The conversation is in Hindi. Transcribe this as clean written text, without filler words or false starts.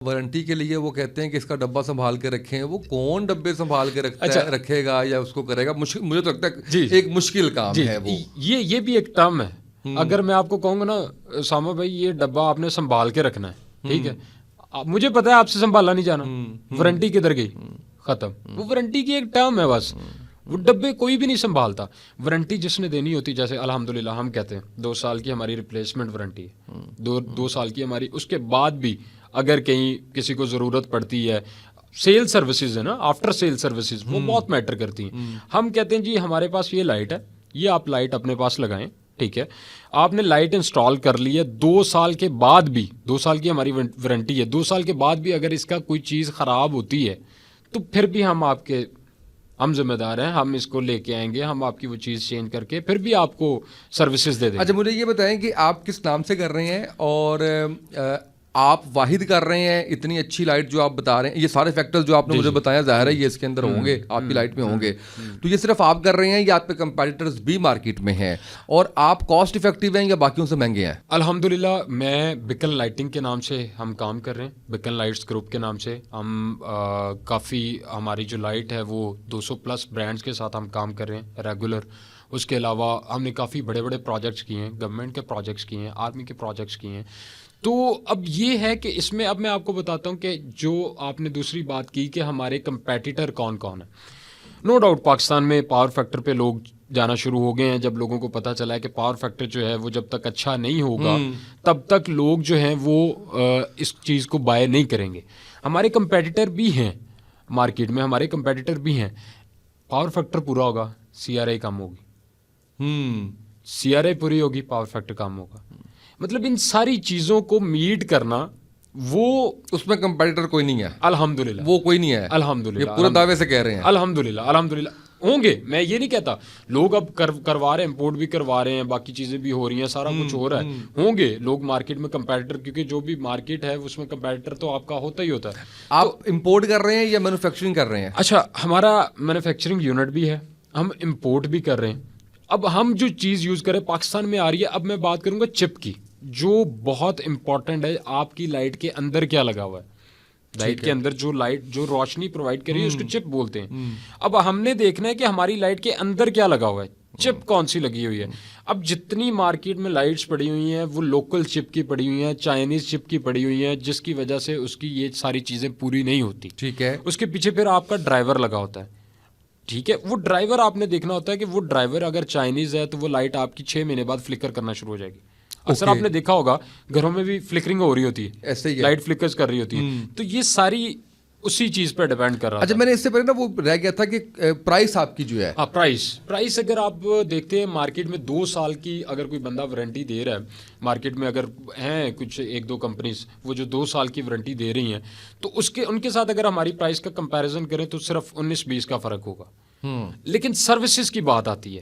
वारंटी के लिए वो कहते हैं कि इसका डब्बा संभाल के रखें। वो कौन डब्बे संभाल के रखता है, रखेगा या उसको करेगा? मुझे तो लगता है एक मुश्किल काम है वो। ये भी एक टर्म है। अगर मैं आपको कहूँगा ना सामा भाई ये डब्बा आपने संभाल के रखना है, ठीक है, मुझे पता है आपसे संभाला नहीं जाना, वारंटी किधर गई, खत्म। वो वारंटी की एक टर्म है बस। वो डब्बे कोई भी नहीं संभालता। वारंटी जिसने देनी होती, जैसे अल्हम्दुलिल्लाह हम कहते हैं 2 साल की हमारी रिप्लेसमेंट वारंटी है, 2 साल की हमारी। उसके बाद भी अगर कहीं किसी को ज़रूरत पड़ती है, सेल सर्विसेज है ना, आफ्टर सेल सर्विसेज, वो बहुत मैटर करती हैं। हम कहते हैं जी हमारे पास ये लाइट है, ये आप लाइट अपने पास लगाएं, ठीक है, आपने लाइट इंस्टॉल कर ली है, 2 साल के बाद भी, 2 साल की हमारी वारंटी है, 2 साल के बाद भी अगर इसका कोई चीज़ ख़राब होती है तो फिर भी हम जिम्मेदार हैं, हम इसको लेके आएंगे, हम आपकी वो चीज़ चेंज करके फिर भी आपको सर्विसेज दे देंगे। अच्छा, मुझे ये बताएं कि आप किस नाम से कर रहे हैं और आप वाहिद कर रहे हैं इतनी अच्छी लाइट जो आप बता रहे हैं, ये सारे फैक्टर्स जो आपने मुझे बताया, जाहिर है ये इसके अंदर होंगे, आपकी लाइट में होंगे। तो ये सिर्फ आप कर रहे हैं या आपके कंपैटिटर्स भी मार्केट में हैं, और आप कॉस्ट इफेक्टिव हैं या बाकियों से महंगे हैं? अल्हम्दुलिल्लाह, मैं बिकन लाइटिंग के नाम से हम काम कर रहे हैं, बिकन लाइट्स ग्रुप के नाम से हम काफ़ी, हमारी जो लाइट है वो 200 प्लस ब्रांड्स के साथ हम काम कर रहे हैं रेगुलर। उसके अलावा हमने काफ़ी बड़े बड़े प्रोजेक्ट्स किए हैं, गवर्नमेंट के प्रोजेक्ट्स किए हैं, आर्मी के प्रोजेक्ट्स किए हैं। तो अब ये है कि इसमें अब मैं आपको बताता हूँ कि जो आपने दूसरी बात की कि हमारे कंपेटिटर कौन कौन है। नो डाउट पाकिस्तान में पावर फैक्टर पे लोग जाना शुरू हो गए हैं। जब लोगों को पता चला है कि पावर फैक्टर जो है वो जब तक अच्छा नहीं होगा तब तक लोग जो हैं वो इस चीज़ को बाय नहीं करेंगे। हमारे कंपेटिटर भी हैं मार्केट में, हमारे कंपेटिटर भी हैं। पावर फैक्टर पूरा होगा, CRI कम होगी, CRI पूरी होगी, पावर फैक्टर कम होगा। मतलब इन सारी चीज़ों को मीट करना, वो उसमें कंपेटिटर कोई नहीं है अल्हम्दुलिल्लाह, वो कोई नहीं है अल्हम्दुलिल्लाह, ये पूरे दावे से कह रहे हैं। अल्हम्दुलिल्लाह, अल्हम्दुलिल्लाह होंगे, मैं ये नहीं कहता। लोग अब करवा रहे हैं, इंपोर्ट भी करवा रहे हैं, बाकी चीज़ें भी हो रही हैं, सारा कुछ हो रहा है। होंगे लोग मार्केट में कंपेटिटर, क्योंकि जो भी मार्केट है उसमें कंपेटिटर तो आपका होता ही होता है। आप इंपोर्ट कर रहे हैं या मैन्युफैक्चरिंग कर रहे हैं? अच्छा, हमारा मैन्युफैक्चरिंग यूनिट भी है, हम इंपोर्ट भी कर रहे हैं। अब हम जो चीज़ यूज़ करें पाकिस्तान में आ रही है। अब मैं बात करूंगा चिप की, जो बहुत इंपॉर्टेंट है। आपकी लाइट के अंदर क्या लगा हुआ है, लाइट के अंदर जो लाइट, जो रोशनी प्रोवाइड कर रही है उसको चिप बोलते हैं। अब हमने देखना है कि हमारी लाइट के अंदर क्या लगा हुआ है, चिप कौन सी लगी हुई है। अब जितनी मार्केट में लाइट्स पड़ी हुई हैं वो लोकल चिप की पड़ी हुई हैं, चाइनीज चिप की पड़ी हुई हैं, जिसकी वजह से उसकी ये सारी चीज़ें पूरी नहीं होती। ठीक है, उसके पीछे फिर आपका ड्राइवर लगा होता है, ठीक है। वो ड्राइवर आपने देखना होता है कि वो ड्राइवर अगर चाइनीज है तो वो लाइट आपकी 6 महीने बाद फ्लिकर करना शुरू हो जाएगी। अक्सर आपने देखा होगा घरों में भी फ्लिकरिंग हो रही होती है, ऐसे ही लाइट फ्लिकर्स कर रही होती है। तो ये सारी उसी चीज पर डिपेंड कर रहा है। अच्छा, मैंने इससे पहले ना वो रह गया था कि प्राइस आपकी जो है, हाँ, प्राइस अगर आप देखते हैं मार्केट में 2 साल की अगर कोई बंदा वारंटी दे रहा है, मार्केट में अगर हैं कुछ 1-2 कंपनीज वो जो 2 साल की वारंटी दे रही हैं, तो उनके साथ अगर हमारी प्राइस का कंपैरिजन करें तो सिर्फ 19-20 का फर्क होगा। लेकिन सर्विसेज की बात आती है,